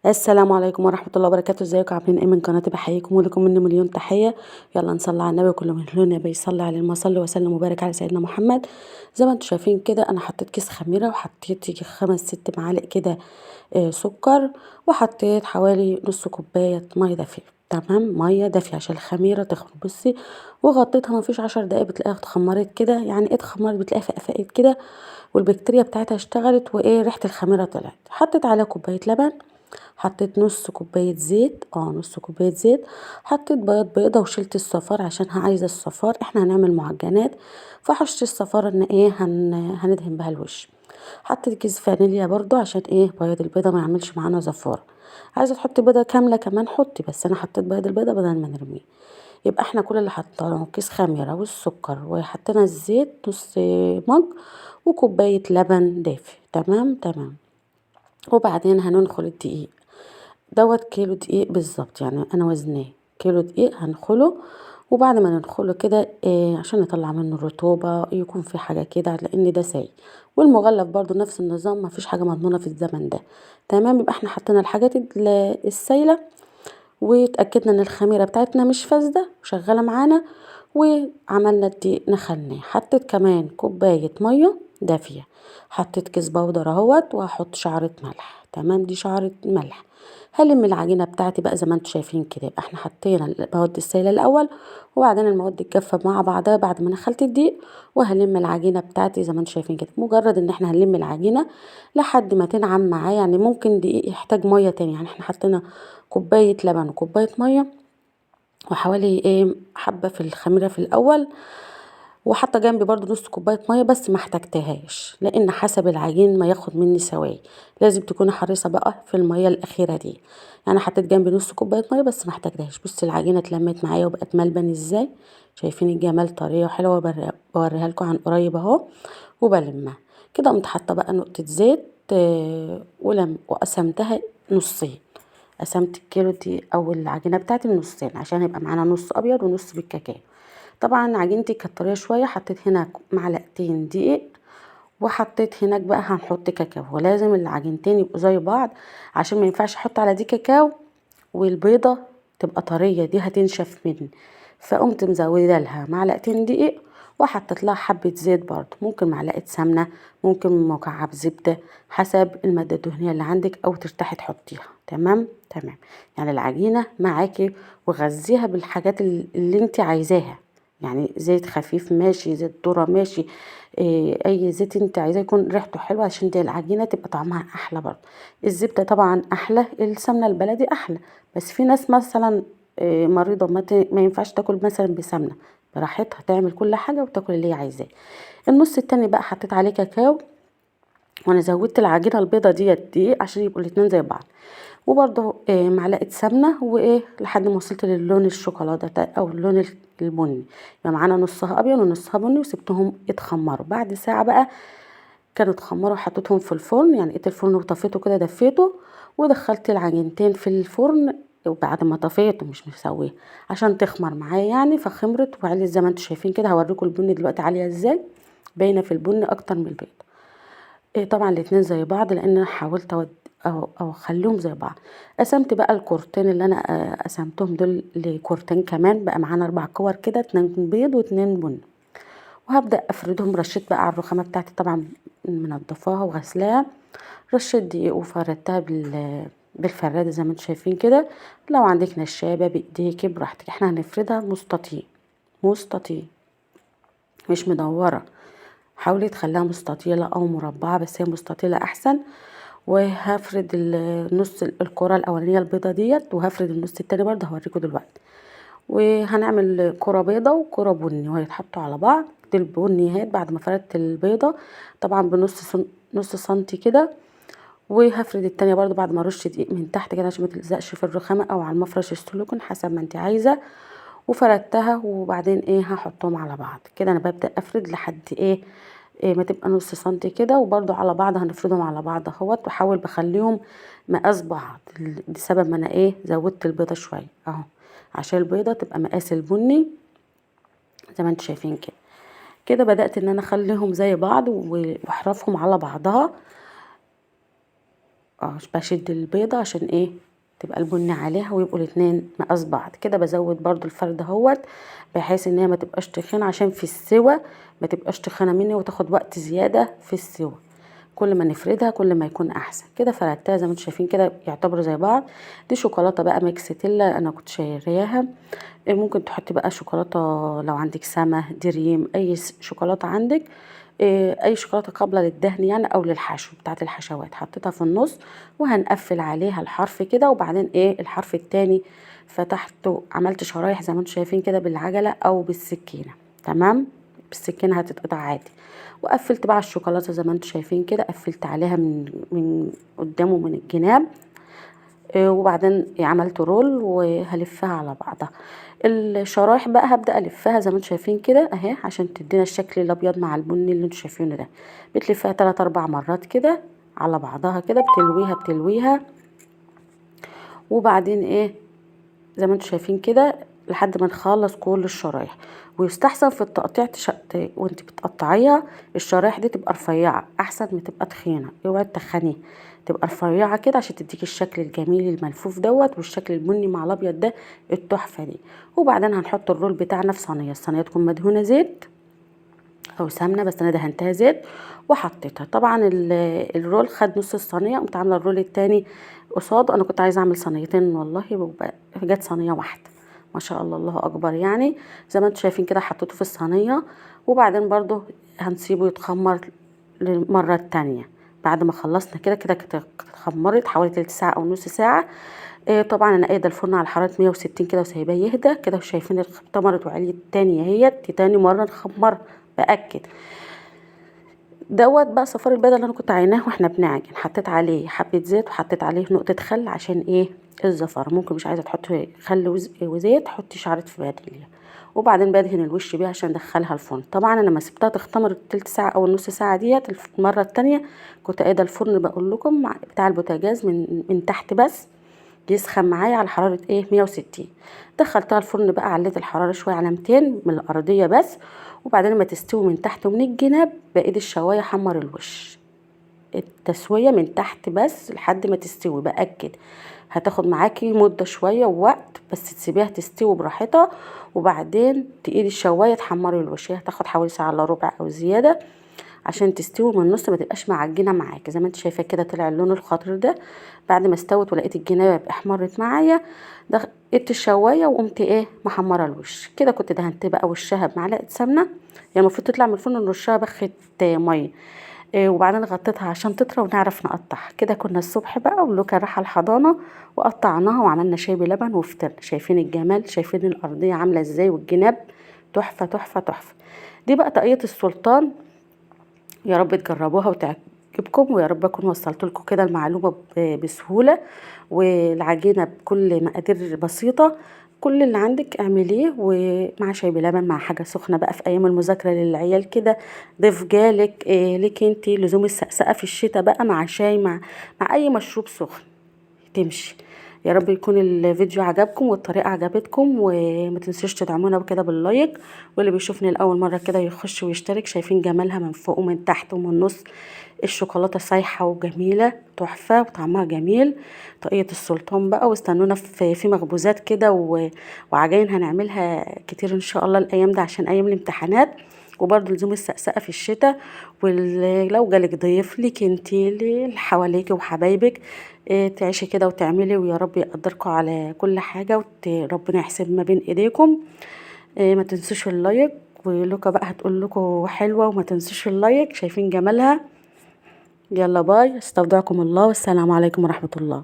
السلام عليكم ورحمة الله وبركاته. ازيكم عاملين ايه؟ من قناة بحييكم ولكم مني مليون تحية. يلا نصلي على النبي وكل من له النبي يصلي عليه، اللهم صل وسلم وبارك على سيدنا محمد. زي ما انتم شايفين كده انا حطيت كيس خميرة وحطيت يجي 5 6 معالق كده سكر، وحطيت حوالي نص كوباية مية دافية. تمام، مية دافية عشان الخميرة تخمر. بصي، وغطيتها مفيش 10 دقايق بتلاقيها اتخمرت كده. يعني ايه اتخمرت؟ بتلاقيها فقفقت كده والبكتيريا بتاعتها اشتغلت وايه ريحة الخميرة طلعت. حطيت عليها كوباية لبن، حطيت نص كوباية زيت، نص كوباية زيت. حطيت بيضة وشلت الصفار عشان عايزة الصفار، احنا هنعمل معجنات. فحشت الصفار ان ايه هندهن بها الوش. حطيت كيس فانيليا برضو عشان ايه بياض البيضة ما يعملش معانا زفارة. عايزة تحطي بيضة كاملة كمان حطي، بس انا حطيت بياض البيضة بدل ما نرميه. يبقى احنا كل اللي حطيناه كيس خميرة والسكر، وحطينا الزيت نص مج، وكوباية لبن دافي. تمام تمام. وبعدين هننخل الدقيق دوت كيلو دقيق بالظبط، يعني انا وزناه كيلو دقيق هنخله. وبعد ما ننخله كده عشان نطلع منه الرطوبة يكون في حاجة كده، لان ده سايل. والمغلف برضو نفس النظام، مفيش حاجة مضمونة في الزمن ده. تمام، يبقى احنا حطينا الحاجات السايلة، واتأكدنا ان الخميرة بتاعتنا مش فاسدة وشغالة معانا. وعملنا الدقيق نخلناه. حطيت كمان كوباية مية دافية. حطيت كيس بودر اهوت، وهحط شعرة ملح. تمام، دي شعرة ملح. هلم العجينة بتاعتي بقى زي ما انتم شايفين كده. يبقى احنا حطينا المواد السائلة الاول، وبعدين المواد الجافة مع بعضها بعد ما نخلت الدقيق. وهلم العجينة بتاعتي زي ما انتم شايفين كده. مجرد ان احنا هنلم العجينة لحد ما تنعم معاه، يعني ممكن دقيق يحتاج مية تاني. يعني احنا حطينا كوباية لبن وكوباية مية، وحوالي حبة في الخميرة في الأول. وحاطة جنبي برضو نص كوباية مية، بس ما احتجتهاش لأن حسب العجين ما ياخد مني سواي. لازم تكوني حريصة بقى في المية الأخيرة دي. يعني حطيت جنبي نص كوباية مية بس ما احتجتهاش. بصي العجينة اتلمت معايا وبقت ملبن ازاي. شايفين الجمال؟ طرية وحلوة. بوريها لكم عن قريب اهو. وبلمها كده. قمت حاطة بقى نقطة زيت وقسمتها نصين. قسمت الكيلو دي او العجينه بتاعتي لنصين عشان يبقى معانا نص ابيض ونص بالكاكاو. طبعا عجينتي كانت طريه شويه، حطيت هنا معلقتين دقيق، وحطيت هناك بقى هنحط كاكاو. ولازم العجينتين يبقوا زي بعض عشان ما ينفعش احط على دي كاكاو والبيضه تبقى طريه، دي هتنشف مني. فقمت مزوده لها معلقتين دقيق، وحطيت لها حبه زيت برضو، ممكن معلقه سمنه، ممكن مكعب زبده، حسب الماده الدهنيه اللي عندك او ترتاحي تحطيها. تمام تمام. يعني العجينه معاكي، وغذيها بالحاجات اللي انت عايزاها. يعني زيت خفيف ماشي، زيت ذره ماشي، اي زيت انت عايزاه يكون ريحته حلوه عشان دي العجينه تبقى طعمها احلى برضه. الزبده طبعا احلى، السمنه البلدي احلى. بس في ناس مثلا مريضه ما ينفعش تاكل مثلا بسمنه، براحتها تعمل كل حاجه وتاكل اللي هي عايزاه. النص التاني بقى حطيت عليه كاكاو، وانا زودت العجينه البيضه ديت دقيق عشان يبقوا الاتنين زي بعض. وبرده معلقه سمنه، وايه لحد ما وصلت للون الشوكولاته او اللون البني. يبقى معانا نصها ابيض ونصها بني، وسبتهم يتخمروا. بعد ساعه بقى كانوا اتخمروا، حطيتهم في الفرن. يعني لقيت الفرن وطفيته كده دفيته، ودخلت العجينتين في الفرن. وبعد ما طفيته مش مسويه عشان تخمر معايا يعني، فخمرت وعلي زي ما انتم شايفين كده. هوريكم البن دلوقتي عاليه ازاي، باينه في البن اكتر من البيض. طبعا الاتنين زي بعض لان انا حاولت او اخليهم زي بعض. قسمت بقى الكورتين اللي انا قسمتهم دول لكورتين كمان، بقى معانا 4 كور كده، 2 بيض و2 بن. وهبدأ افردهم. رشيت بقى على الرخامة بتاعتي طبعا منضفاها وغسلاها، رشيت دقيق وفردتها بالفرادة زي ما انتم شايفين كده. لو عندك نشابة بايديكي براحتك. احنا هنفردها مستطيل مستطيل، مش مدورة. حاولي تخليها مستطيلة او مربعة، بس هي مستطيلة احسن. وهفرد النص الكرة الاولانية البيضة ديت، وهفرد النص التاني برضه هوريكم دلوقتي. وهنعمل كرة بيضة وكرة بني وهيتحطوا على بعض. دي البنيات بعد ما فردت البيضة طبعا نص سنتي كده. وهفرد التانية برضو بعد ما ارش دقيق من تحت كده عشان ما تلزقش في الرخامة او على المفرش السيليكون حسب ما انت عايزة. وفردتها، وبعدين هحطهم على بعض كده. انا ببدأ افرد لحد ما تبقى نص سنتي كده، وبرضو على بعض هنفردهم على بعض اهوت. واحاول بخليهم مقاس بعض لسبب ما انا زودت البيضة شوية اهو، عشان البيضة تبقى مقاس البني زي ما انتم شايفين كده. كده بدأت ان انا اخليهم زي بعض واحرفهم على بعضها. بشد البيضة عشان ايه تبقى البني عليها ويبقوا الاتنين مقاس بعض. كده بزود برضو الفرد اهوت بحيث ان هي ما تبقاش تخينه عشان في السوا ما تبقاش تخينه مني وتاخد وقت زياده في السوا. كل ما نفردها كل ما يكون احسن. كده فردتها زي ما انتم شايفين كده يعتبروا زي بعض. دي شوكولاته بقى ميكستيلا انا كنت شارياها. ممكن تحطي بقى شوكولاته لو عندك سما دريم اي شوكولاته عندك. اي شوكولاته قابله للدهن يعني او للحشو بتاعه الحشوات. حطيتها في النص وهنقفل عليها الحرف كده وبعدين الحرف التاني فتحته عملت شرايح زي ما انتم شايفين كده بالعجله او بالسكينه. تمام. بالسكينه هتتقطع عادي. وقفلت بقى الشوكولاته زي ما انتم شايفين كده قفلت عليها من قدام ومن الجناب. وبعدين عملت رول وهلفها على بعضها. الشرايح بقى هبدأ الفها زي ما انتم شايفين كده اهي عشان تدينا الشكل الابيض مع البني اللي انتم شايفينه ده. بتلفها 3 4 مرات كده على بعضها كده بتلويها وبعدين زي ما انتم شايفين كده لحد ما نخلص كل الشرايح. ويستحسن في التقطيع وانت بتقطعيها الشرايح دي تبقى رفيعه احسن ما تبقى تخينه. اوعي تخنيها تبقى رفيعه كده عشان تديك الشكل الجميل الملفوف دوت والشكل البني مع الابيض ده التحفه دي. وبعدين هنحط الرول بتاعنا في صينيه. الصينيه تكون مدهونه زيت او سمنه بس انا دهنتها زيت وحطيتها. طبعا الرول خد نص الصينيه قمت عامله الرول التاني قصاد. انا كنت عايزه اعمل صينيتين والله جت صينيه واحده ما شاء الله الله اكبر يعني. زي ما انتم شايفين كده حطيته في الصينيه وبعدين برضو هنسيبه يتخمر للمره التانيه. بعد ما خلصنا كده اتخمرت حوالي تلت ساعه او نص ساعه. طبعا انا قايده الفرن على حراره 160 كده وسايباه يهدى كده. شايفين اختمرت وعليت تاني اهيت تاني مره نخمر باكد دوت بقى صفار البيضه اللي انا كنت عيناه واحنا بنعجن. حطيت عليه حبه زيت وحطيت عليه نقطه خل عشان الزفر. ممكن مش عايزه تحطي خل وزيت حطي شعره فانيليا. وبعدين بدهن الوش بيها عشان ادخلها الفرن. طبعا انا لما سبتها تختمر تلت ساعه او النص ساعه ديت المره التانيه كنت قايده الفرن بقول لكم بتاع البوتاجاز من تحت بس يسخن معايا على حراره 160. دخلتها الفرن بقى عليت الحراره شويه على 200 من الارضيه بس. وبعدين ما تستوي من تحت ومن الجناب بايد الشوايه حمر الوش. التسويه من تحت بس لحد ما تستوي باكد. هتاخد معاكي مده شويه ووقت بس تسيبيها تستوي براحتها وبعدين تقيدي الشوايه تحمري الوش. هي هتاخد حوالي ساعه الا ربع او زياده عشان تستوي من النص ما تبقاش معجنه معاكي. زي ما انت شايفه كده طلع اللون الخضر ده. بعد ما استوت ولقيت الجنابه احمرت معايا دقيت الشوايه وقمت محمره الوش كده. كنت دهنت بقى وشها بمعلقه سمنه. يعني المفروض تطلع من الفرن نرشها بخه ميه. وبعدين غطيتها عشان تطرى ونعرف نقطعها. كده كنا الصبح بقى ولوكا راح الحضانه وقطعناها وعملنا شاي بلبن وفطرنا. شايفين الجمال شايفين الارضيه عامله ازاي والجناب تحفه تحفه تحفه. دي بقى طاقية السلطان. يا رب تجربوها وتعجبكم ويا رب اكون وصلت لكم كده المعلومه بسهوله والعجينه بكل مقادير بسيطه. كل اللي عندك اعمليه ومع شاي بلبن مع حاجه سخنه بقى في ايام المذاكره للعيال كده. ضيف جالك ليك انتي لزوم السقسقه في الشتاء بقى مع شاي مع اي مشروب سخن تمشي. يا رب يكون الفيديو عجبكم والطريقه عجبتكم وما تنسوش تدعمونا بكده باللايك. واللي بيشوفني لاول مره كده يخش ويشترك. شايفين جمالها من فوق ومن تحت ومن النص. الشوكولاته سايحه وجميله تحفه وطعمها جميل. طاقية السلطان بقى واستنونا في مخبوزات كده وعجاين هنعملها كتير ان شاء الله الايام ده عشان ايام الامتحانات. وبرده لزوم السقسقه في الشتاء. ولو جالك ضيف ليك انتي اللي حواليكي وحبايبك تعيشي كده وتعملي ويا رب يقدركم على كل حاجه وربنا يحسب ما بين ايديكم. ما تنسوش اللايك. ولوكا بقى هتقول لكم حلوه وما تنسوش اللايك. شايفين جمالها. يلا باي استودعكم الله والسلام عليكم ورحمه الله.